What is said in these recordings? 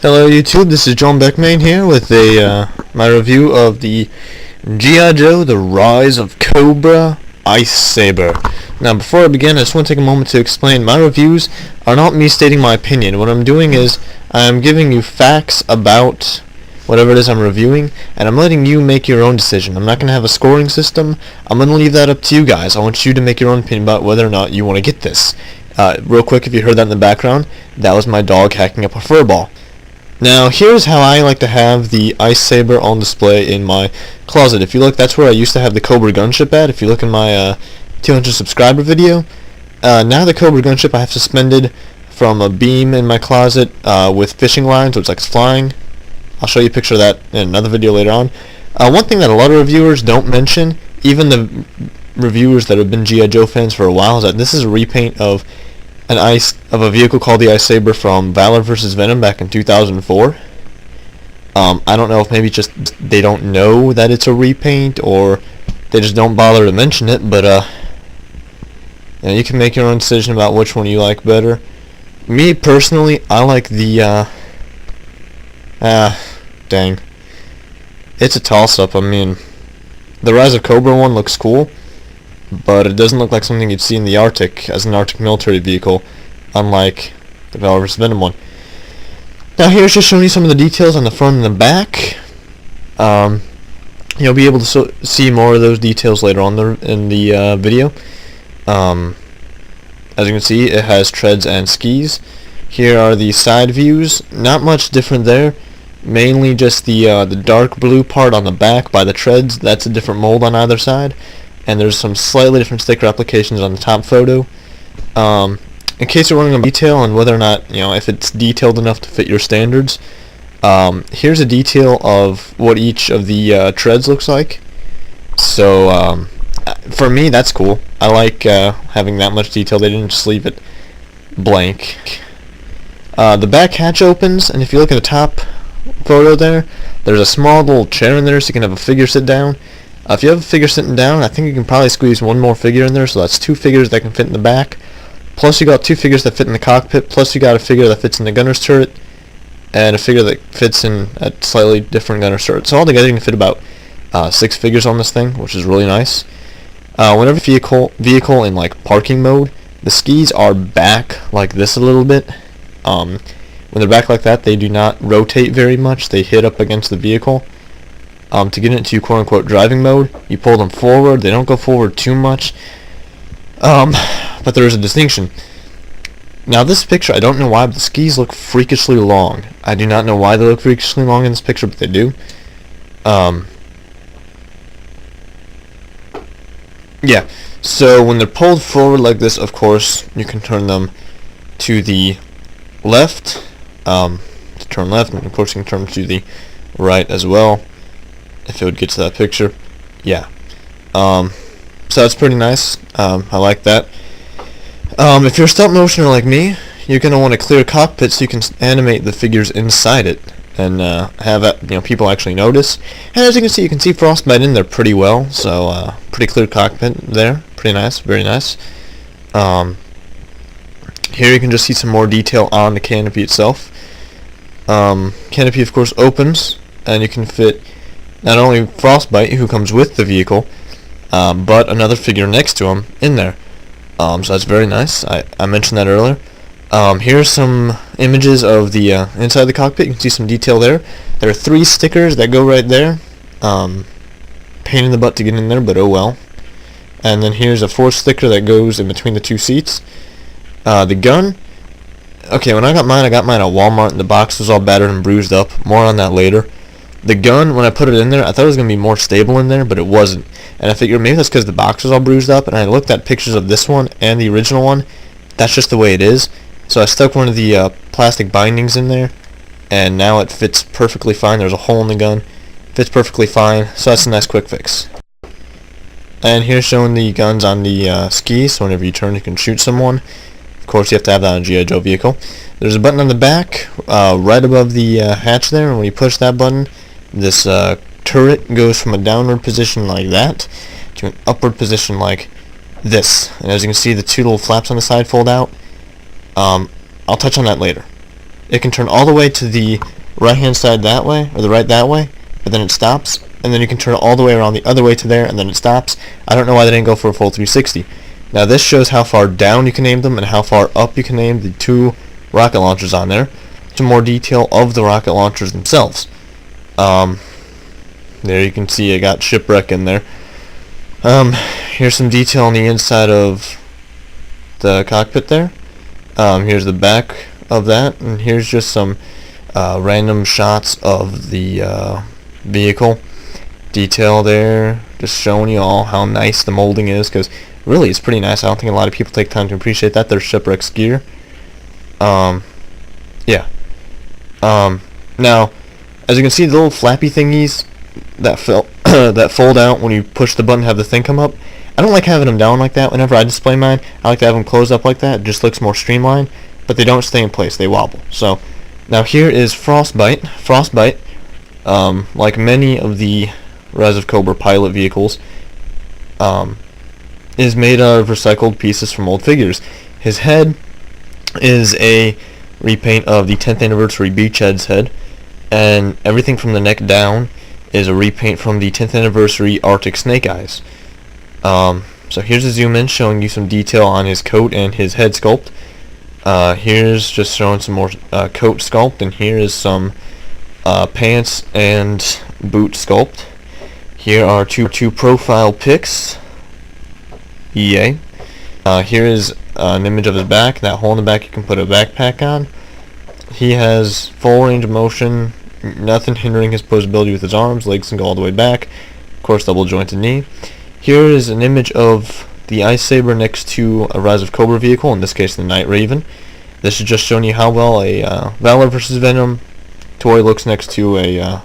Hello YouTube, this is John Beckman here with my review of the G.I. Joe, The Rise of Cobra Ice Saber. Now before I begin, I just want to take a moment to explain my reviews are not me stating my opinion. What I'm doing is I'm giving you facts about whatever it is I'm reviewing, and I'm letting you make your own decision. I'm not going to have a scoring system. I'm going to leave that up to you guys. I want you to make your own opinion about whether or not you want to get this. Real quick, if you heard that in the background, that was my dog hacking up a fur ball. Now, here's how I like to have the Ice Saber on display in my closet. If you look, that's where I used to have the Cobra gunship at. If you look in my 200 subscriber video, now the Cobra gunship I have suspended from a beam in my closet with fishing lines, which like it's flying. I'll show you a picture of that in another video later on. One thing that a lot of reviewers don't mention, even the reviewers that have been G.I. Joe fans for a while, is that this is a repaint of a vehicle called the Ice Saber from Valor vs. Venom back in 2004. I don't know if maybe just they don't know that it's a repaint, or they just don't bother to mention it, but you can make your own decision about which one you like better. Me personally, I like the dang. It's a toss-up. I mean, the Rise of Cobra one looks cool, but it doesn't look like something you'd see in the Arctic as an Arctic military vehicle, unlike the Valor vs. Venom one. Now here's just showing you some of the details on the front and the back. You'll be able to see more of those details later on in the video. As you can see, it has treads and skis. Here are the side views. Not much different there. Mainly just the dark blue part on the back by the treads. That's a different mold on either side. And there's some slightly different sticker applications on the top photo. In case you're wondering on detail on whether or not, if it's detailed enough to fit your standards, here's a detail of what each of the treads looks like. So, for me, that's cool. I like having that much detail. They didn't just leave it blank. The back hatch opens, and if you look at the top photo there's a small little chair in there so you can have a figure sit down. If you have a figure sitting down, I think you can probably squeeze one more figure in there, so that's two figures that can fit in the back. Plus you got two figures that fit in the cockpit, plus you got a figure that fits in the gunner's turret, and a figure that fits in a slightly different gunner's turret. So altogether you can fit about 6 figures on this thing, which is really nice. Whenever vehicle in like parking mode, the skis are back like this a little bit. When they're back like that, they do not rotate very much. They hit up against the vehicle. To get into quote-unquote driving mode, you pull them forward. They don't go forward too much, but there is a distinction. Now this picture, I don't know why, but the skis look freakishly long. I do not know why they look freakishly long in this picture, but they do. Yeah, so when they're pulled forward like this, of course, you can turn them to the left, to turn left, and of course you can turn them to the right as well. If it would get to that picture, yeah. So that's pretty nice. I like that. If you're a stop motioner like me, you're gonna want a clear cockpit so you can animate the figures inside it and have people actually notice. And as you can see Frostbite in there pretty well. So pretty clear cockpit there. Pretty nice, very nice. Here you can just see some more detail on the canopy itself. Canopy of course opens, and you can fit not only Frostbite, who comes with the vehicle, but another figure next to him in there. So that's very nice. I mentioned that earlier. Here's some images of the inside the cockpit. You can see some detail there. There are 3 stickers that go right there. Pain in the butt to get in there, but oh well. And then here's a 4th sticker that goes in between the 2 seats. The gun. Okay, when I got mine at Walmart, and the box was all battered and bruised up. More on that later. The gun, when I put it in there, I thought it was going to be more stable in there, but it wasn't. And I figured maybe that's because the box was all bruised up, and I looked at pictures of this one and the original one. That's just the way it is. So I stuck one of the plastic bindings in there, and now it fits perfectly fine. There's a hole in the gun. Fits perfectly fine, so that's a nice quick fix. And here's showing the guns on the skis, so whenever you turn you can shoot someone. Of course you have to have that on a G.I. Joe vehicle. There's a button on the back, right above the hatch there, and when you push that button, this turret goes from a downward position like that to an upward position like this. And as you can see, the 2 little flaps on the side fold out. I'll touch on that later. it can turn all the way to the right hand side that way, or the right that way, but then it stops, and then you can turn it all the way around the other way to there, and then it stops. I don't know why they didn't go for a full 360. Now this shows how far down you can aim them and how far up you can aim the two rocket launchers on there. Some more detail of the rocket launchers themselves. There you can see I got shipwreck in there. Here's some detail on the inside of the cockpit there. Here's the back of that, and here's just some random shots of the vehicle detail there, just showing you all how nice the molding is, because really it's pretty nice. I don't think a lot of people take time to appreciate that. There's shipwreck's gear. Yeah. Now, as you can see, the little flappy thingies that that fold out when you push the button, have the thing come up. I don't like having them down like that whenever I display mine. I like to have them closed up like that. It just looks more streamlined, but they don't stay in place. They wobble. So, now here is Frostbite. Frostbite, like many of the Rise of Cobra pilot vehicles, is made out of recycled pieces from old figures. His head is a repaint of the 10th anniversary Beachhead's head, and everything from the neck down is a repaint from the 10th anniversary Arctic Snake Eyes. So here's a zoom in showing you some detail on his coat and his head sculpt. Here's just showing some more coat sculpt, and here is some pants and boot sculpt. Here are two profile pics. Yay. Here is an image of his back. That hole in the back you can put a backpack on. He has full range of motion, nothing hindering his posability with his arms. Legs can go all the way back. Of course, double jointed knee. Here is an image of the ICE DAGGER next to a Rise of Cobra vehicle, in this case the Night Raven. This is just showing you how well a Valor vs. Venom toy looks next to a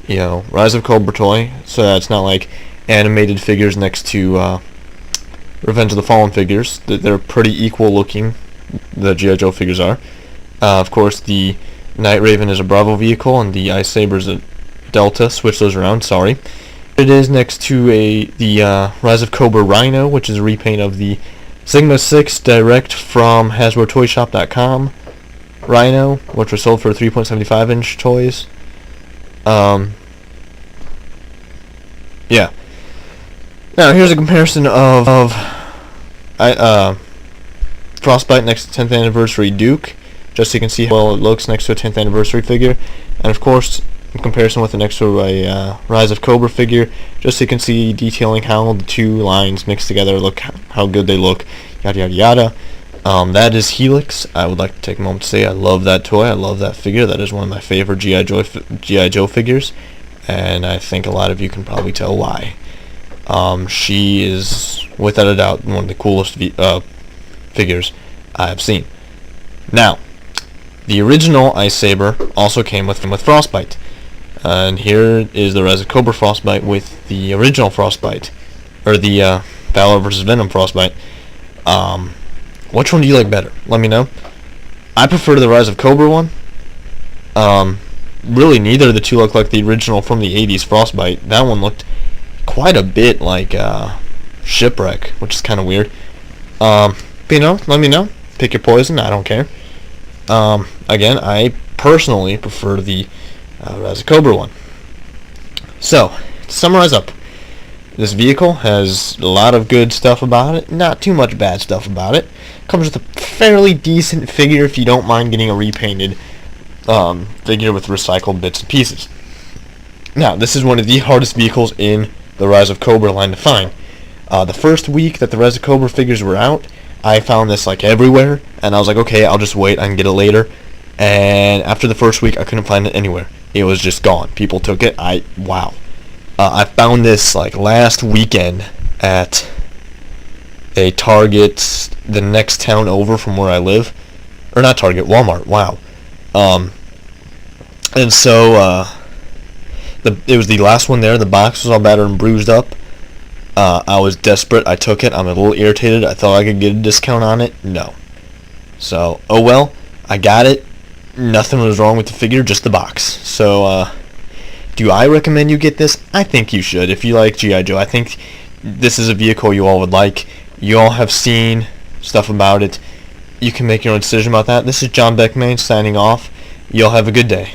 Rise of Cobra toy, so that it's not like animated figures next to Revenge of the Fallen figures. They're pretty equal looking, the G.I. Joe figures are. Of course, the Night Raven is a Bravo vehicle, and the ICE DAGGER is a Delta. Switch those around, sorry. It is next to the Rise of Cobra Rhino, which is a repaint of the Sigma 6 direct from HasbroToyShop.com Rhino, which was sold for 3.75 inch toys. Yeah. Now here's a comparison of Frostbite next to 10th anniversary Duke, just so you can see how well it looks next to a 10th anniversary figure, and of course in comparison with the next to a Rise of Cobra figure, just so you can see detailing how the two lines mixed together look, how good they look, yada yada yada. That is Helix. I would like to take a moment to say I love that toy. I love that figure. That is one of my favorite G.I. Joe figures, and I think a lot of you can probably tell why. She is, without a doubt, one of the coolest figures I have seen. Now, the original ICE DAGGER also came with Frostbite. And here is the Rise of Cobra Frostbite with the original Frostbite, or the Valor vs. Venom Frostbite. Which one do you like better? Let me know. I prefer the Rise of Cobra one. Really, neither of the two look like the original from the 80s Frostbite. That one looked quite a bit like Shipwreck, which is kind of weird. But let me know. Pick your poison. I don't care. Again, I personally prefer the Rise of Cobra one. So, to summarize up, this vehicle has a lot of good stuff about it, not too much bad stuff about it. Comes with a fairly decent figure if you don't mind getting a repainted figure with recycled bits and pieces. Now, this is one of the hardest vehicles in the Rise of Cobra line to find. The first week that the Rise of Cobra figures were out, I found this like everywhere, and I was like, okay, I'll just wait, I can get it later. And after the first week, I couldn't find it anywhere. It was just gone. People took it. Wow. I found this like last weekend at a Target the next town over from where I live. Or not Target, Walmart. Wow. And so it was the last one there. The box was all battered and bruised up. I was desperate. I took it. I'm a little irritated. I thought I could get a discount on it. No. So, oh well. I got it. Nothing was wrong with the figure, just the box. So, do I recommend you get this? I think you should. If you like G.I. Joe, I think this is a vehicle you all would like. You all have seen stuff about it. you can make your own decision about that. This is John Beckman signing off. Y'all have a good day.